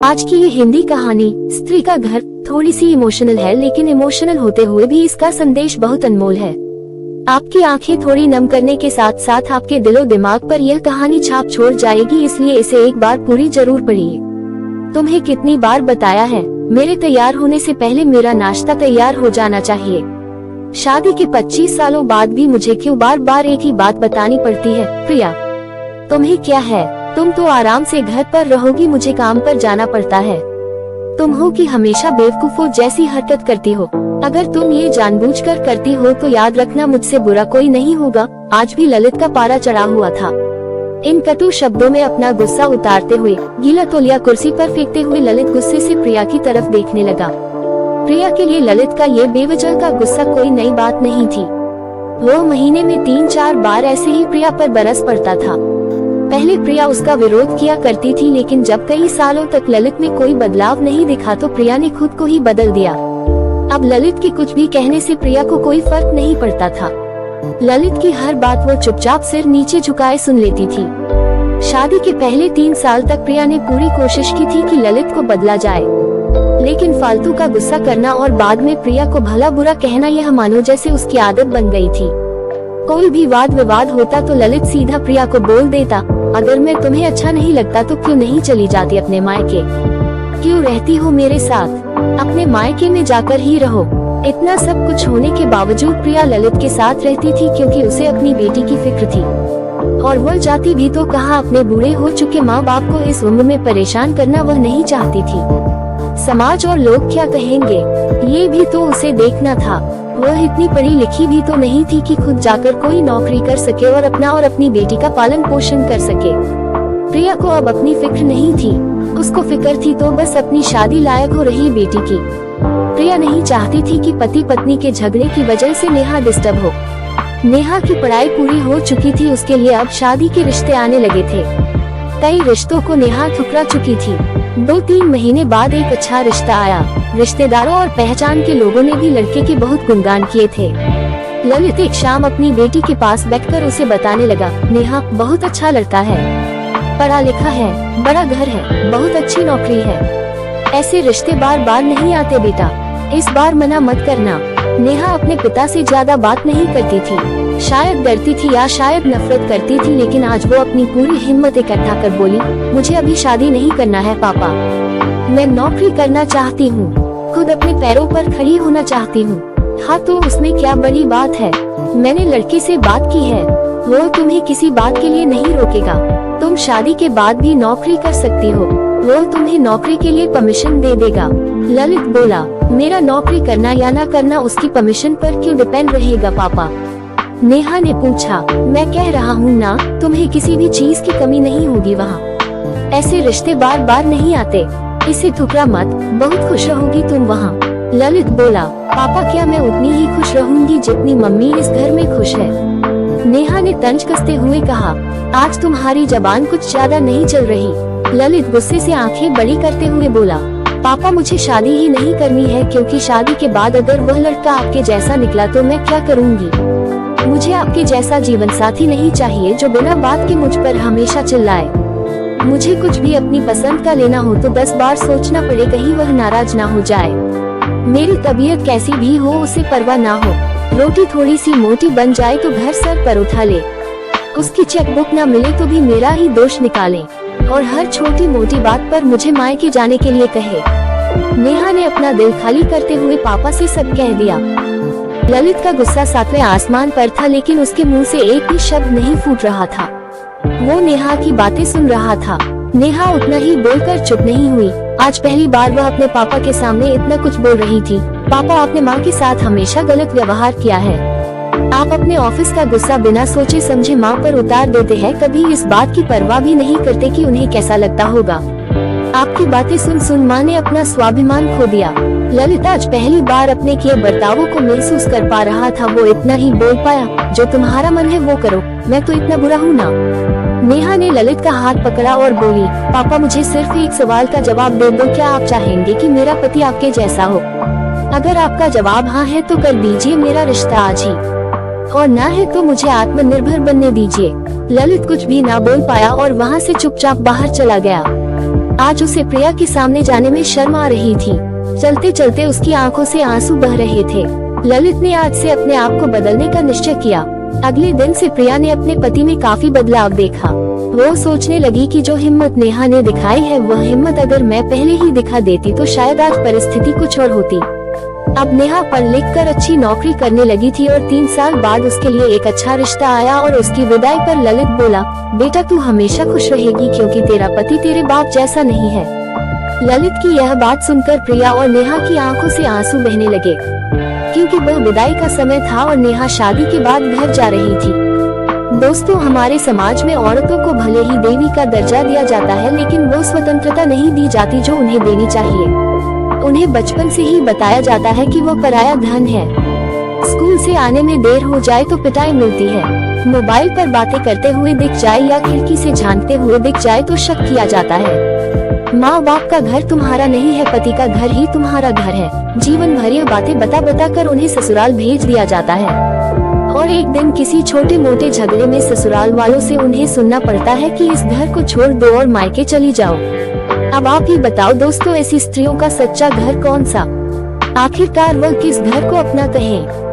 आज की ये हिंदी कहानी स्त्री का घर थोड़ी सी इमोशनल है, लेकिन इमोशनल होते हुए भी इसका संदेश बहुत अनमोल है। आपकी आंखें थोड़ी नम करने के साथ साथ आपके दिलो दिमाग पर यह कहानी छाप छोड़ जाएगी, इसलिए इसे एक बार पूरी जरूर पढ़िए। तुम्हें कितनी बार बताया है, मेरे तैयार होने से पहले मेरा नाश्ता तैयार हो जाना चाहिए। शादी के 25 सालों बाद भी मुझे क्यों बार बार एक ही बात बतानी पड़ती है? प्रिया, तुम्हें क्या है? तुम तो आराम से घर पर रहोगी, मुझे काम पर जाना पड़ता है। तुम हो कि हमेशा बेवकूफों जैसी हरकत करती हो। अगर तुम ये जानबूझकर करती हो तो याद रखना, मुझसे बुरा कोई नहीं होगा। आज भी ललित का पारा चढ़ा हुआ था। इन कटु शब्दों में अपना गुस्सा उतारते हुए, गीला तौलिया कुर्सी पर फेंकते हुए ललित गुस्से से प्रिया की तरफ देखने लगा। प्रिया के लिए ललित का ये बेवजह का गुस्सा कोई नई बात नहीं थी। वो महीने में 3-4 बार ऐसे ही प्रिया पर बरस पड़ता था। पहले प्रिया उसका विरोध किया करती थी, लेकिन जब कई सालों तक ललित में कोई बदलाव नहीं दिखा तो प्रिया ने खुद को ही बदल दिया। अब ललित के कुछ भी कहने से प्रिया को कोई फर्क नहीं पड़ता था। ललित की हर बात वो चुपचाप सिर नीचे झुकाए सुन लेती थी। शादी के पहले 3 साल तक प्रिया ने पूरी कोशिश की थी कि ललित को बदला जाए, लेकिन फालतू का गुस्सा करना और बाद में प्रिया को भला बुरा कहना, यह मानो जैसे उसकी आदत बन गई थी। कोई भी वाद विवाद होता तो ललित सीधा प्रिया को बोल देता, अगर मैं तुम्हें अच्छा नहीं लगता तो क्यों नहीं चली जाती अपने मायके? क्यों रहती हो मेरे साथ? अपने मायके में जाकर ही रहो। इतना सब कुछ होने के बावजूद प्रिया ललित के साथ रहती थी, क्योंकि उसे अपनी बेटी की फिक्र थी। और वह जाती भी तो कहाँ, अपने बूढ़े हो चुके माँ बाप को इस उम्र में परेशान करना वह नहीं चाहती थी। समाज और लोग क्या कहेंगे, ये भी तो उसे देखना था। वह इतनी पढ़ी लिखी भी तो नहीं थी कि खुद जाकर कोई नौकरी कर सके और अपना और अपनी बेटी का पालन पोषण कर सके। प्रिया को अब अपनी फिक्र नहीं थी, उसको फिक्र थी तो बस अपनी शादी लायक हो रही बेटी की। प्रिया नहीं चाहती थी कि पति पत्नी के झगड़े की वजह से नेहा डिस्टर्ब हो। नेहा की पढ़ाई पूरी हो चुकी थी, उसके लिए अब शादी के रिश्ते आने लगे थे। कई रिश्तों को नेहा ठुकरा चुकी थी। 2-3 महीने बाद एक अच्छा रिश्ता आया। रिश्तेदारों और पहचान के लोगों ने भी लड़के के बहुत गुणगान किए थे। ललित एक शाम अपनी बेटी के पास बैठकर उसे बताने लगा, नेहा बहुत अच्छा लड़का है, पढ़ा लिखा है, बड़ा घर है, बहुत अच्छी नौकरी है। ऐसे रिश्ते बार बार नहीं आते बेटा, इस बार मना मत करना। नेहा अपने पिता से ज्यादा बात नहीं करती थी, शायद डरती थी या शायद नफरत करती थी, लेकिन आज वो अपनी पूरी हिम्मत इकट्ठा कर बोली, मुझे अभी शादी नहीं करना है पापा, मैं नौकरी करना चाहती हूँ, खुद अपने पैरों पर खड़ी होना चाहती हूँ। हाँ तो उसमें क्या बड़ी बात है? मैंने लड़के से बात की है, वो तुम्हें किसी बात के लिए नहीं रोकेगा। तुम शादी के बाद भी नौकरी कर सकती हो, वो तुम्हें नौकरी के लिए परमिशन दे देगा। ललित बोला, मेरा नौकरी करना या ना करना उसकी परमिशन पर क्यों डिपेंड रहेगा पापा? नेहा ने पूछा, मैं कह रहा हूँ ना, तुम्हें किसी भी चीज की कमी नहीं होगी वहाँ। ऐसे रिश्ते बार बार नहीं आते, इसे ठुकरा मत, बहुत खुश रहोगी तुम वहाँ। ललित बोला, पापा क्या मैं उतनी ही खुश रहूंगी जितनी मम्मी इस घर में खुश है? नेहा ने तंज कसते हुए कहा, आज तुम्हारी जबान कुछ ज्यादा नहीं चल रही। ललित गुस्से से आंखें बड़ी करते हुए बोला, पापा मुझे शादी ही नहीं करनी है, क्योंकि शादी के बाद अगर वह लड़का आपके जैसा निकला तो मैं क्या करूँगी? मुझे आपके जैसा जीवन साथी नहीं चाहिए जो बिना बात के मुझ पर हमेशा चिल्लाए। मुझे कुछ भी अपनी पसंद का लेना हो तो 10 बार सोचना पड़े, कहीं वह नाराज ना हो जाए। मेरी तबीयत कैसी भी हो उसे परवाह ना हो, रोटी थोड़ी सी मोटी बन जाए तो घर सर पर उठा ले, उसकी चेकबुक ना मिले तो भी मेरा ही दोष निकाले, और हर छोटी मोटी बात पर मुझे मायके जाने के लिए कहे। नेहा ने अपना दिल खाली करते हुए पापा से सब कह दिया। ललित का गुस्सा 7वें आसमान पर था, लेकिन उसके मुंह से एक भी शब्द नहीं फूट रहा था। वो नेहा की बातें सुन रहा था। नेहा उतना ही बोलकर चुप नहीं हुई। आज पहली बार वह अपने पापा के सामने इतना कुछ बोल रही थी। पापा, आपने माँ के साथ हमेशा गलत व्यवहार किया है। आप अपने ऑफिस का गुस्सा बिना सोचे समझे माँ पर उतार देते हैं, कभी इस बात की परवाह भी नहीं करते कि उन्हें कैसा लगता होगा। आपकी बातें सुन सुन माँ ने अपना स्वाभिमान खो दिया। ललित आज पहली बार अपने किए बर्तावों को महसूस कर पा रहा था। वो इतना ही बोल पाया, जो तुम्हारा मन है वो करो, मैं तो इतना बुरा हूँ ना? नेहा ने ललित का हाथ पकड़ा और बोली, पापा मुझे सिर्फ एक सवाल का जवाब दे दो, क्या आप चाहेंगे कि मेरा पति आपके जैसा हो? अगर आपका जवाब हाँ है तो कर दीजिए मेरा रिश्ता आज ही, और ना है तो मुझे आत्मनिर्भर बनने दीजिए। ललित कुछ भी ना बोल पाया और वहाँ से चुपचाप बाहर चला गया। आज उसे प्रिया के सामने जाने में शर्म आ रही थी। चलते चलते उसकी आंखों से आंसू बह रहे थे। ललित ने आज से अपने आप को बदलने का निश्चय किया। अगले दिन से प्रिया ने अपने पति में काफी बदलाव देखा। वो सोचने लगी कि जो हिम्मत नेहा ने दिखाई है, वह हिम्मत अगर मैं पहले ही दिखा देती तो शायद आज परिस्थिति कुछ और होती। अब नेहा पढ़ लिख कर अच्छी नौकरी करने लगी थी और 3 साल बाद उसके लिए एक अच्छा रिश्ता आया और उसकी विदाई पर ललित बोला, बेटा तू हमेशा खुश रहेगी क्योंकि तेरा पति तेरे बाप जैसा नहीं है। ललित की यह बात सुनकर प्रिया और नेहा की आंखों से आंसू बहने लगे, क्योंकि वह विदाई का समय था और नेहा शादी के बाद घर जा रही थी। दोस्तों, हमारे समाज में औरतों को भले ही देवी का दर्जा दिया जाता है, लेकिन वो स्वतंत्रता नहीं दी जाती जो उन्हें देनी चाहिए। उन्हें बचपन से ही बताया जाता है कि वो पराया धन है। स्कूल से आने में देर हो जाए तो पिटाई मिलती है। मोबाइल पर बातें करते हुए दिख जाए या खिड़की से झांकते हुए दिख जाए तो शक किया जाता है। माँ बाप का घर तुम्हारा नहीं है, पति का घर ही तुम्हारा घर है। जीवन भर ये बातें बता बता कर उन्हें ससुराल भेज दिया जाता है और एक दिन किसी छोटे मोटे झगड़े में ससुराल वालों से उन्हें सुनना पड़ता है कि इस घर को छोड़ दो और मायके चली जाओ। अब आप ही बताओ दोस्तों, ऐसी स्त्रियों का सच्चा घर कौन सा? आखिरकार वह किस घर को अपना कहें?